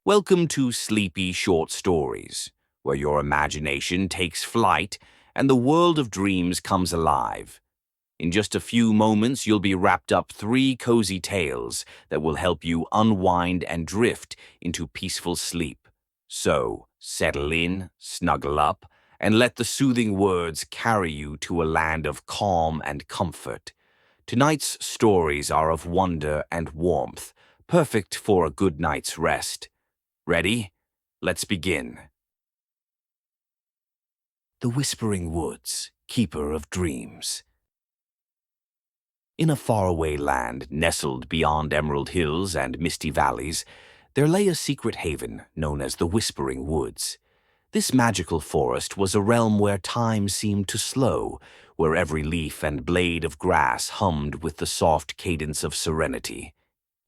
Welcome to Sleepy Short Stories, where your imagination takes flight and the world of dreams comes alive. In just a few moments, you'll be wrapped up three cozy tales that will help you unwind and drift into peaceful sleep. So, settle in, snuggle up, and let the soothing words carry you to a land of calm and comfort. Tonight's stories are of wonder and warmth, perfect for a good night's rest. Ready? Let's begin. The Whispering Woods, Keeper of Dreams. In a faraway land nestled beyond emerald hills and misty valleys, there lay a secret haven known as the Whispering Woods. This magical forest was a realm where time seemed to slow, where every leaf and blade of grass hummed with the soft cadence of serenity.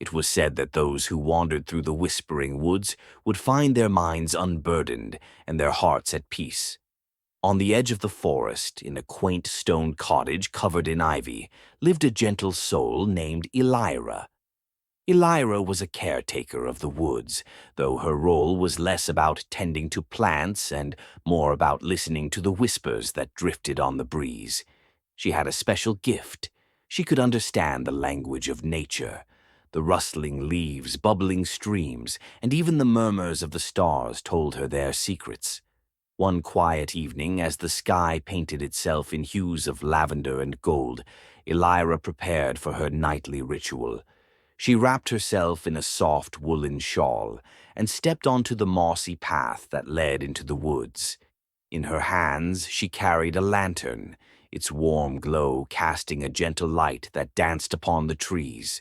It was said that those who wandered through the Whispering Woods would find their minds unburdened and their hearts at peace. On the edge of the forest, in a quaint stone cottage covered in ivy, lived a gentle soul named Elira. Elira was a caretaker of the woods, though her role was less about tending to plants and more about listening to the whispers that drifted on the breeze. She had a special gift. She could understand the language of nature. The rustling leaves, bubbling streams, and even the murmurs of the stars told her their secrets. One quiet evening, as the sky painted itself in hues of lavender and gold, Elira prepared for her nightly ritual. She wrapped herself in a soft woolen shawl and stepped onto the mossy path that led into the woods. In her hands, she carried a lantern, its warm glow casting a gentle light that danced upon the trees.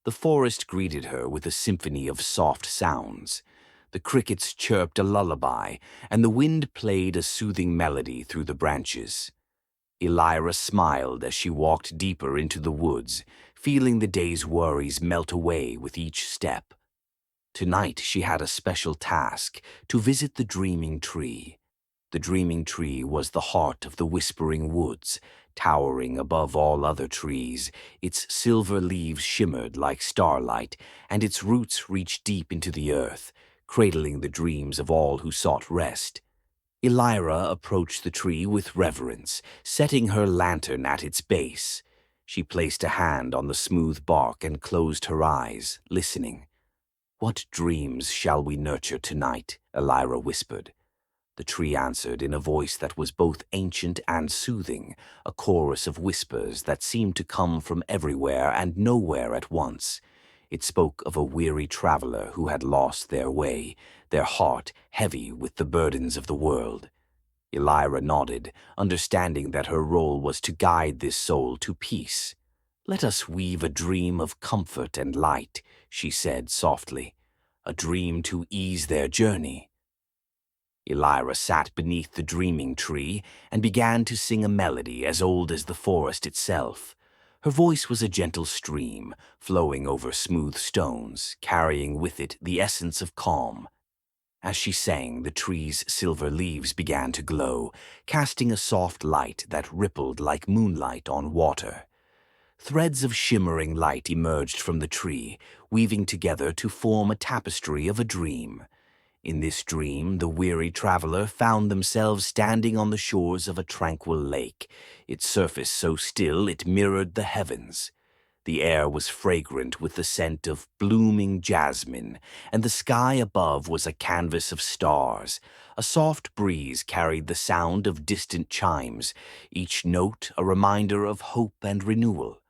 The forest greeted her with a symphony of soft sounds. The crickets chirped a lullaby, and the wind played a soothing melody through the branches. Elira smiled as she walked deeper into the woods, feeling the day's worries melt away with each step. Tonight she had a special task, to visit the Dreaming Tree. The Dreaming Tree was the heart of the Whispering Woods, towering above all other trees. Its silver leaves shimmered like starlight, and its roots reached deep into the earth, cradling the dreams of all who sought rest. Elira approached the tree with reverence, setting her lantern at its base. She placed a hand on the smooth bark and closed her eyes, listening. "What dreams shall we nurture tonight?" Elira whispered. The tree answered in a voice that was both ancient and soothing, a chorus of whispers that seemed to come from everywhere and nowhere at once. It spoke of a weary traveler who had lost their way, their heart heavy with the burdens of the world. Elira nodded, understanding that her role was to guide this soul to peace. "Let us weave a dream of comfort and light," she said softly, "a dream to ease their journey." Elira sat beneath the dreaming tree and began to sing a melody as old as the forest itself. Her voice was a gentle stream, flowing over smooth stones, carrying with it the essence of calm. As she sang, the tree's silver leaves began to glow, casting a soft light that rippled like moonlight on water. Threads of shimmering light emerged from the tree, weaving together to form a tapestry of a dream. In this dream, the weary traveler found themselves standing on the shores of a tranquil lake, its surface so still it mirrored the heavens. The air was fragrant with the scent of blooming jasmine, and the sky above was a canvas of stars. A soft breeze carried the sound of distant chimes, each note a reminder of hope and renewal.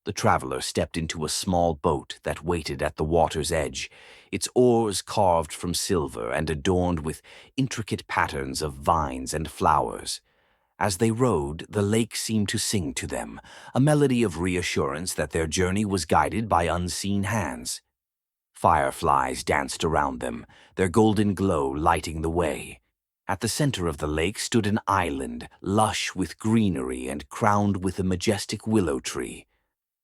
The traveler stepped into a small boat that waited at the water's edge, its oars carved from silver and adorned with intricate patterns of vines and flowers. As they rowed, the lake seemed to sing to them, a melody of reassurance that their journey was guided by unseen hands. Fireflies danced around them, their golden glow lighting the way. At the center of the lake stood an island, lush with greenery and crowned with a majestic willow tree.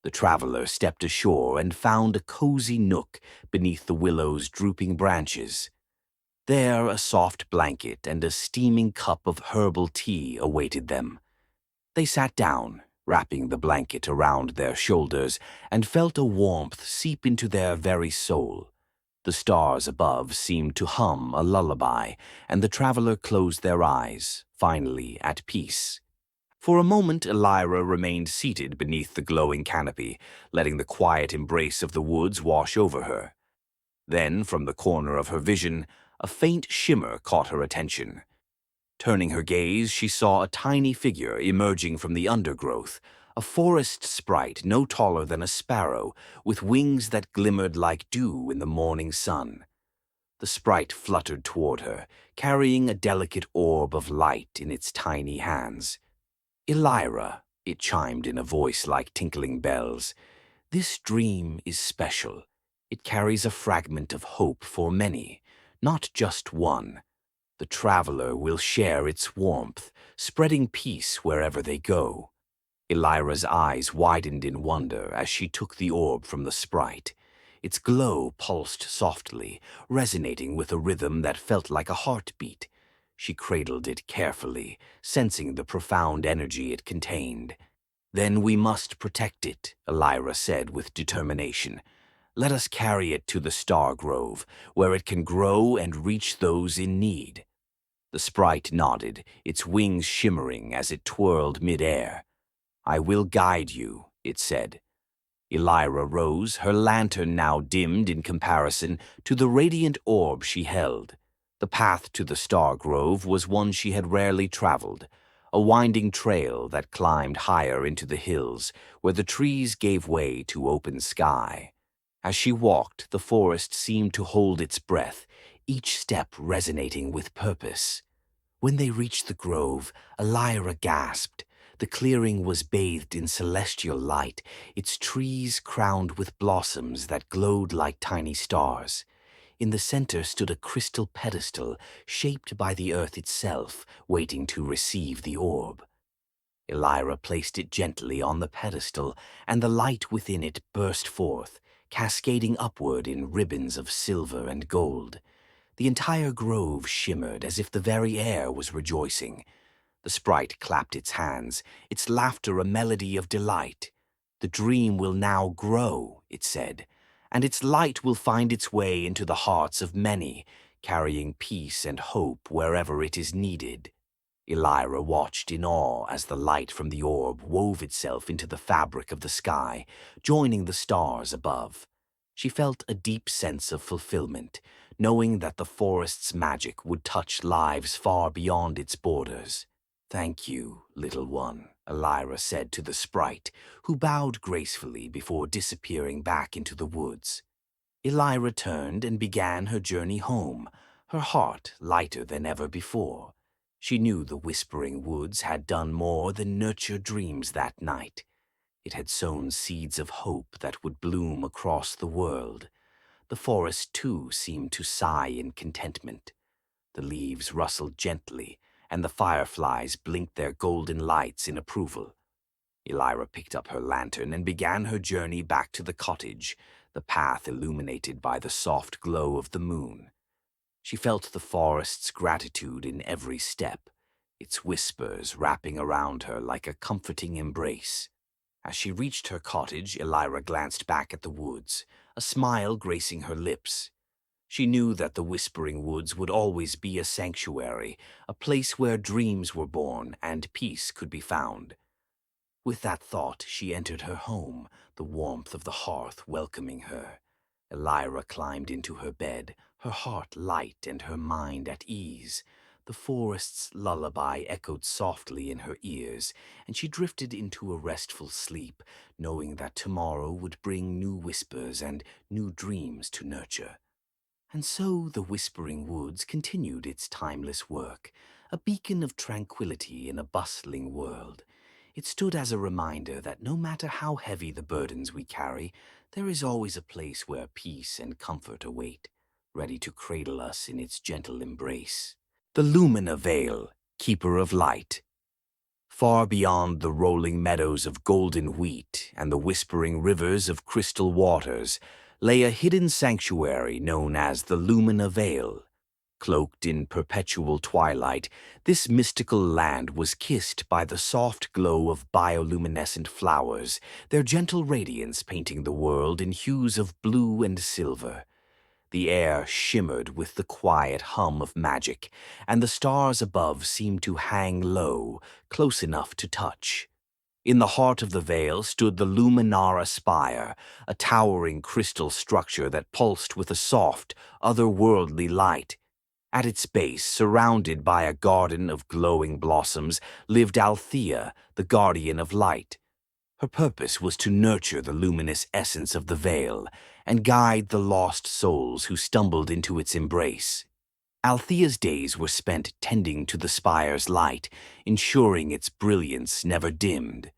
The traveler stepped ashore and found a cozy nook beneath the willow's drooping branches. There, a soft blanket and a steaming cup of herbal tea awaited them. They sat down, wrapping the blanket around their shoulders, and felt a warmth seep into their very soul. The stars above seemed to hum a lullaby, and the traveler closed their eyes, finally at peace. For a moment, Elira remained seated beneath the glowing canopy, letting the quiet embrace of the woods wash over her. Then, from the corner of her vision, a faint shimmer caught her attention. Turning her gaze, she saw a tiny figure emerging from the undergrowth, a forest sprite no taller than a sparrow, with wings that glimmered like dew in the morning sun. The sprite fluttered toward her, carrying a delicate orb of light in its tiny hands. "Elira," it chimed in a voice like tinkling bells, "this dream is special. It carries a fragment of hope for many, not just one. The traveler will share its warmth, spreading peace wherever they go." Elira's eyes widened in wonder as she took the orb from the sprite. Its glow pulsed softly, resonating with a rhythm that felt like a heartbeat. She cradled it carefully, sensing the profound energy it contained. "Then we must protect it," Elira said with determination. "Let us carry it to the Star Grove, where it can grow and reach those in need." The sprite nodded, its wings shimmering as it twirled mid-air. "I will guide you," it said. Elira rose, her lantern now dimmed in comparison to the radiant orb she held. The path to the Star Grove was one she had rarely traveled, a winding trail that climbed higher into the hills, where the trees gave way to open sky. As she walked, the forest seemed to hold its breath, each step resonating with purpose. When they reached the grove, Elira gasped. The clearing was bathed in celestial light, its trees crowned with blossoms that glowed like tiny stars. In the center stood a crystal pedestal, shaped by the earth itself, waiting to receive the orb. Elira placed it gently on the pedestal, and the light within it burst forth, cascading upward in ribbons of silver and gold. The entire grove shimmered as if the very air was rejoicing. The sprite clapped its hands, its laughter a melody of delight. "The dream will now grow," it said, "and its light will find its way into the hearts of many, carrying peace and hope wherever it is needed." Elira watched in awe as the light from the orb wove itself into the fabric of the sky, joining the stars above. She felt a deep sense of fulfillment, knowing that the forest's magic would touch lives far beyond its borders. "Thank you, little one," Elira said to the sprite, who bowed gracefully before disappearing back into the woods. Elira turned and began her journey home, her heart lighter than ever before. She knew the Whispering Woods had done more than nurture dreams that night. It had sown seeds of hope that would bloom across the world. The forest, too, seemed to sigh in contentment. The leaves rustled gently, and the fireflies blinked their golden lights in approval. Elira picked up her lantern and began her journey back to the cottage, the path illuminated by the soft glow of the moon. She felt the forest's gratitude in every step, its whispers wrapping around her like a comforting embrace. As she reached her cottage, Elira glanced back at the woods, a smile gracing her lips. She knew that the Whispering Woods would always be a sanctuary, a place where dreams were born and peace could be found. With that thought, she entered her home, the warmth of the hearth welcoming her. Elira climbed into her bed, her heart light and her mind at ease. The forest's lullaby echoed softly in her ears, and she drifted into a restful sleep, knowing that tomorrow would bring new whispers and new dreams to nurture. And so the Whispering Woods continued its timeless work, a beacon of tranquility in a bustling world. It stood as a reminder that no matter how heavy the burdens we carry, there is always a place where peace and comfort await, ready to cradle us in its gentle embrace. The Lumina Vale, Keeper of Light. Far beyond the rolling meadows of golden wheat and the whispering rivers of crystal waters lay a hidden sanctuary known as the Lumina Vale. Cloaked in perpetual twilight, this mystical land was kissed by the soft glow of bioluminescent flowers, their gentle radiance painting the world in hues of blue and silver. The air shimmered with the quiet hum of magic, and the stars above seemed to hang low, close enough to touch. In the heart of the vale stood the Luminara spire, a towering crystal structure that pulsed with a soft, otherworldly light. At its base, surrounded by a garden of glowing blossoms, lived Althea, the guardian of light. Her purpose was to nurture the luminous essence of the vale and guide the lost souls who stumbled into its embrace. Althea's days were spent tending to the spire's light, ensuring its brilliance never dimmed.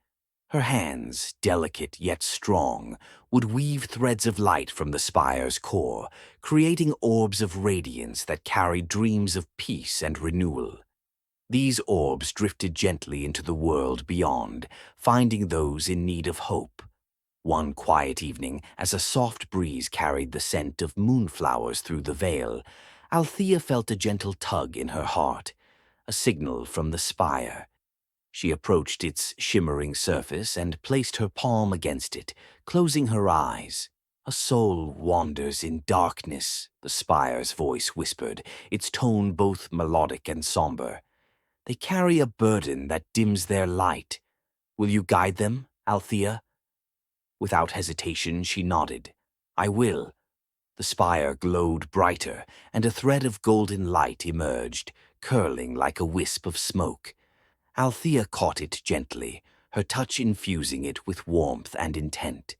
Her hands, delicate yet strong, would weave threads of light from the spire's core, creating orbs of radiance that carried dreams of peace and renewal. These orbs drifted gently into the world beyond, finding those in need of hope. One quiet evening, as a soft breeze carried the scent of moonflowers through the vale, Althea felt a gentle tug in her heart, a signal from the spire. She approached its shimmering surface and placed her palm against it, closing her eyes. "A soul wanders in darkness," the spire's voice whispered, its tone both melodic and somber. "They carry a burden that dims their light. Will you guide them, Althea?" Without hesitation, she nodded. "I will." The spire glowed brighter, and a thread of golden light emerged, curling like a wisp of smoke. Althea caught it gently, her touch infusing it with warmth and intent.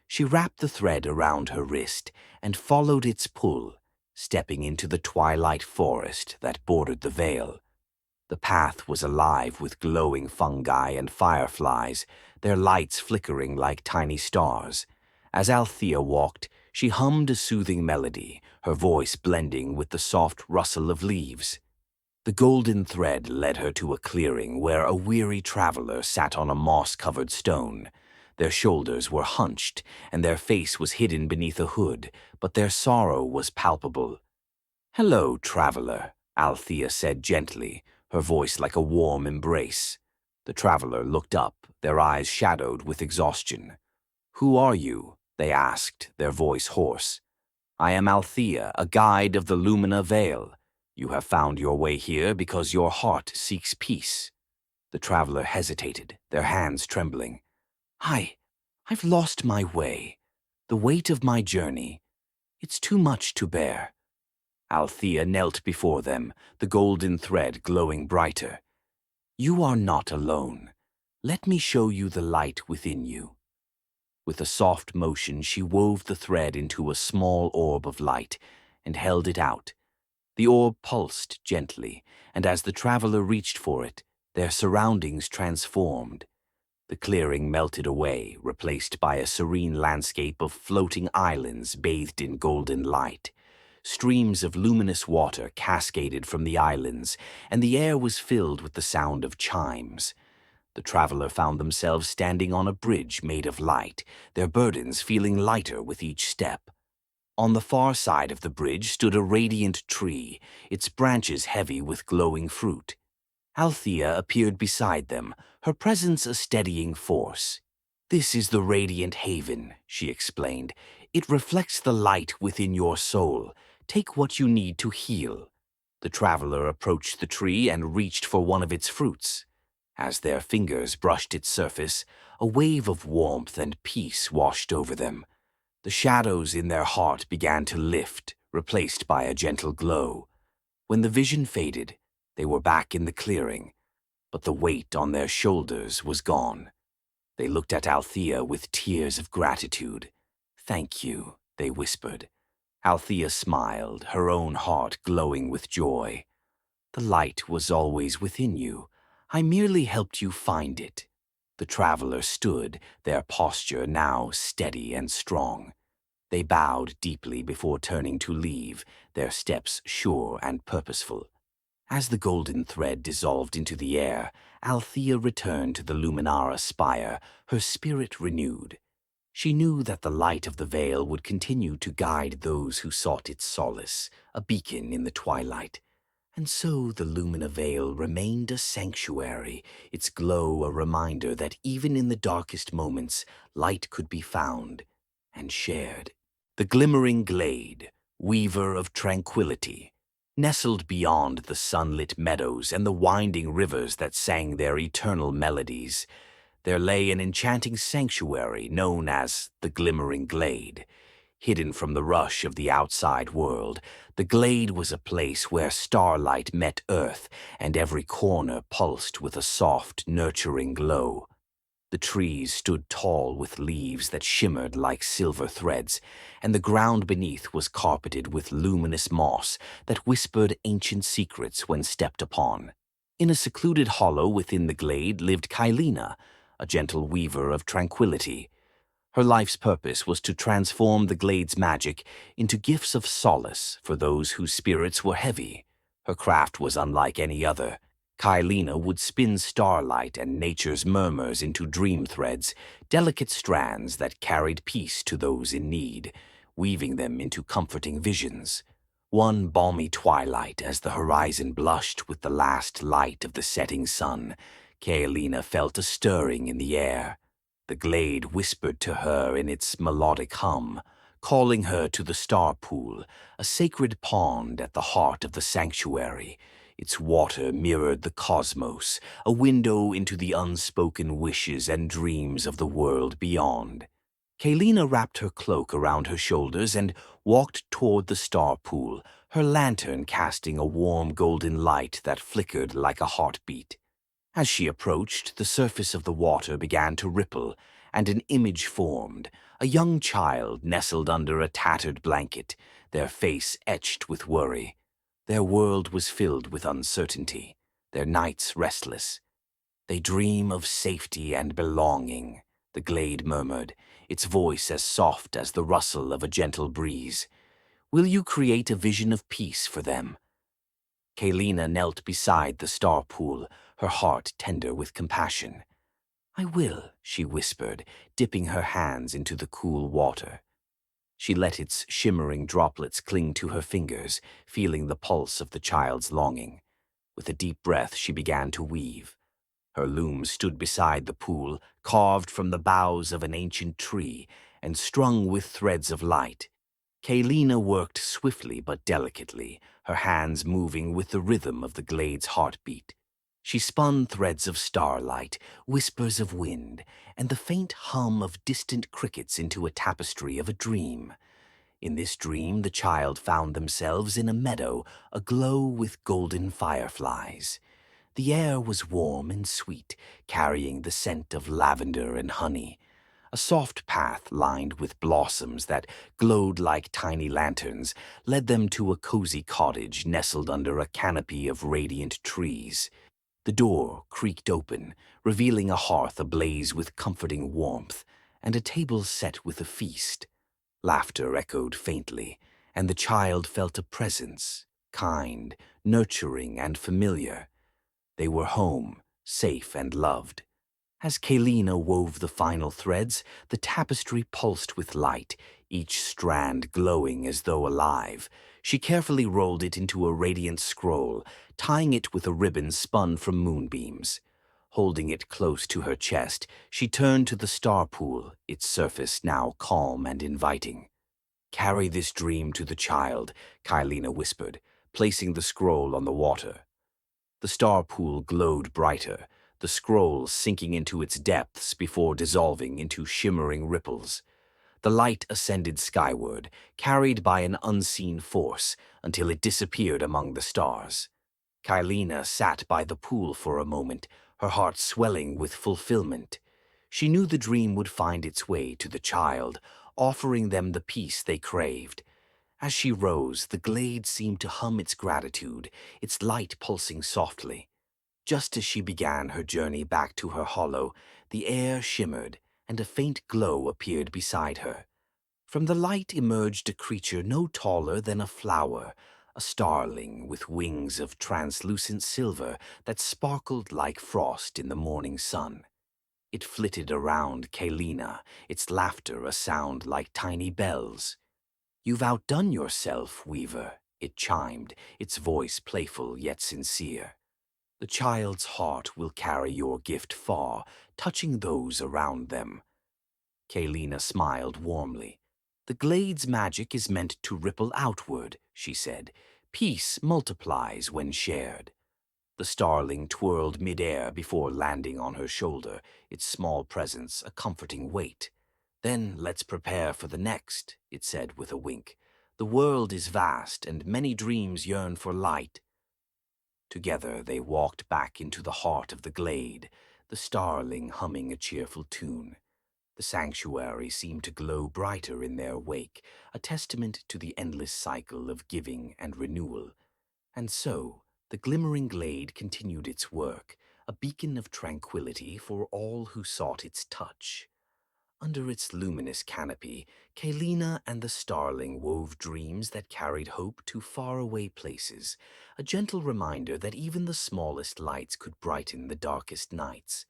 She wrapped the thread around her wrist and followed its pull, stepping into the twilight forest that bordered the vale. The path was alive with glowing fungi and fireflies, their lights flickering like tiny stars. As Althea walked, she hummed a soothing melody, her voice blending with the soft rustle of leaves. The golden thread led her to a clearing where a weary traveler sat on a moss-covered stone. Their shoulders were hunched, and their face was hidden beneath a hood, but their sorrow was palpable. "Hello, traveler," Althea said gently, her voice like a warm embrace. The traveler looked up, their eyes shadowed with exhaustion. "Who are you?" they asked, their voice hoarse. "I am Althea, a guide of the Lumina Vale. You have found your way here because your heart seeks peace." The traveler hesitated, their hands trembling. I've lost my way. The weight of my journey. It's too much to bear." Althea knelt before them, the golden thread glowing brighter. "You are not alone. Let me show you the light within you." With a soft motion, she wove the thread into a small orb of light and held it out. The orb pulsed gently, and as the traveler reached for it, their surroundings transformed. The clearing melted away, replaced by a serene landscape of floating islands bathed in golden light. Streams of luminous water cascaded from the islands, and the air was filled with the sound of chimes. The traveler found themselves standing on a bridge made of light, their burdens feeling lighter with each step. On the far side of the bridge stood a radiant tree, its branches heavy with glowing fruit. Althea appeared beside them, her presence a steadying force. "This is the radiant haven," she explained. "It reflects the light within your soul. Take what you need to heal." The traveler approached the tree and reached for one of its fruits. As their fingers brushed its surface, a wave of warmth and peace washed over them. The shadows in their heart began to lift, replaced by a gentle glow. When the vision faded, they were back in the clearing, but the weight on their shoulders was gone. They looked at Althea with tears of gratitude. "Thank you," they whispered. Althea smiled, her own heart glowing with joy. "The light was always within you. I merely helped you find it." The traveler stood, their posture now steady and strong. They bowed deeply before turning to leave, their steps sure and purposeful. As the golden thread dissolved into the air, Althea returned to the Luminara spire, her spirit renewed. She knew that the light of the veil would continue to guide those who sought its solace, a beacon in the twilight. And so the Lumina Vale remained a sanctuary, its glow a reminder that even in the darkest moments, light could be found and shared. The glimmering glade, weaver of tranquility. Nestled beyond the sunlit meadows and the winding rivers that sang their eternal melodies, there lay an enchanting sanctuary known as the Glimmering Glade. Hidden from the rush of the outside world, the glade was a place where starlight met earth and every corner pulsed with a soft, nurturing glow. The trees stood tall with leaves that shimmered like silver threads, and the ground beneath was carpeted with luminous moss that whispered ancient secrets when stepped upon. In a secluded hollow within the glade lived Kylena, a gentle weaver of tranquility. Her life's purpose was to transform the glade's magic into gifts of solace for those whose spirits were heavy. Her craft was unlike any other. Kylena would spin starlight and nature's murmurs into dream threads, delicate strands that carried peace to those in need, weaving them into comforting visions. One balmy twilight, as the horizon blushed with the last light of the setting sun, Kylena felt a stirring in the air. The glade whispered to her in its melodic hum, calling her to the star pool, a sacred pond at the heart of the sanctuary. Its water mirrored the cosmos, a window into the unspoken wishes and dreams of the world beyond. Kylena wrapped her cloak around her shoulders and walked toward the star pool, her lantern casting a warm golden light that flickered like a heartbeat. As she approached, the surface of the water began to ripple, and an image formed, a young child nestled under a tattered blanket, their face etched with worry. Their world was filled with uncertainty, their nights restless. "They dream of safety and belonging," the glade murmured, its voice as soft as the rustle of a gentle breeze. "Will you create a vision of peace for them?" Kylena knelt beside the star pool, her heart tender with compassion. "I will," she whispered, dipping her hands into the cool water. She let its shimmering droplets cling to her fingers, feeling the pulse of the child's longing. With a deep breath, she began to weave. Her loom stood beside the pool, carved from the boughs of an ancient tree and strung with threads of light. Kylena worked swiftly but delicately, her hands moving with the rhythm of the glade's heartbeat. She spun threads of starlight, whispers of wind, and the faint hum of distant crickets into a tapestry of a dream. In this dream, the child found themselves in a meadow aglow with golden fireflies. The air was warm and sweet, carrying the scent of lavender and honey. A soft path lined with blossoms that glowed like tiny lanterns led them to a cozy cottage nestled under a canopy of radiant trees. The door creaked open, revealing a hearth ablaze with comforting warmth and a table set with a feast. Laughter echoed faintly, and the child felt a presence, kind, nurturing, and familiar. They were home, safe and loved. As Kylena wove the final threads, the tapestry pulsed with light, each strand glowing as though alive. She carefully rolled it into a radiant scroll, tying it with a ribbon spun from moonbeams. Holding it close to her chest, she turned to the star pool, its surface now calm and inviting. "Carry this dream to the child," Kylena whispered, placing the scroll on the water. The star pool glowed brighter, the scroll sinking into its depths before dissolving into shimmering ripples. The light ascended skyward, carried by an unseen force, until it disappeared among the stars. Kylena sat by the pool for a moment, her heart swelling with fulfillment. She knew the dream would find its way to the child, offering them the peace they craved. As she rose, the glade seemed to hum its gratitude, its light pulsing softly. Just as she began her journey back to her hollow, the air shimmered, and a faint glow appeared beside her. From the light emerged a creature no taller than a flower, a starling with wings of translucent silver that sparkled like frost in the morning sun. It flitted around Kylena, its laughter a sound like tiny bells. "You've outdone yourself, Weaver," it chimed, its voice playful yet sincere. "The child's heart will carry your gift far, touching those around them." Kylena smiled warmly. The glade's magic is meant to ripple outward, she said. Peace multiplies when shared. The starling twirled midair before landing on her shoulder, its small presence a comforting weight. Then let's prepare for the next, it said with a wink. The world is vast, and many dreams yearn for light. Together they walked back into the heart of the glade, the starling humming a cheerful tune. The sanctuary seemed to glow brighter in their wake, a testament to the endless cycle of giving and renewal. And so, the glimmering glade continued its work, a beacon of tranquility for all who sought its touch. Under its luminous canopy, Kalina and the starling wove dreams that carried hope to faraway places, a gentle reminder that even the smallest lights could brighten the darkest nights.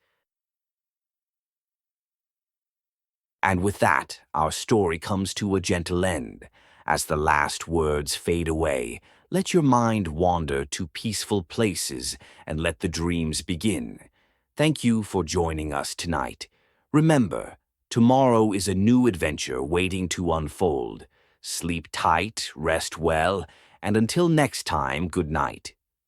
And with that, our story comes to a gentle end. As the last words fade away, let your mind wander to peaceful places and let the dreams begin. Thank you for joining us tonight. Remember, tomorrow is a new adventure waiting to unfold. Sleep tight, rest well, and until next time, good night.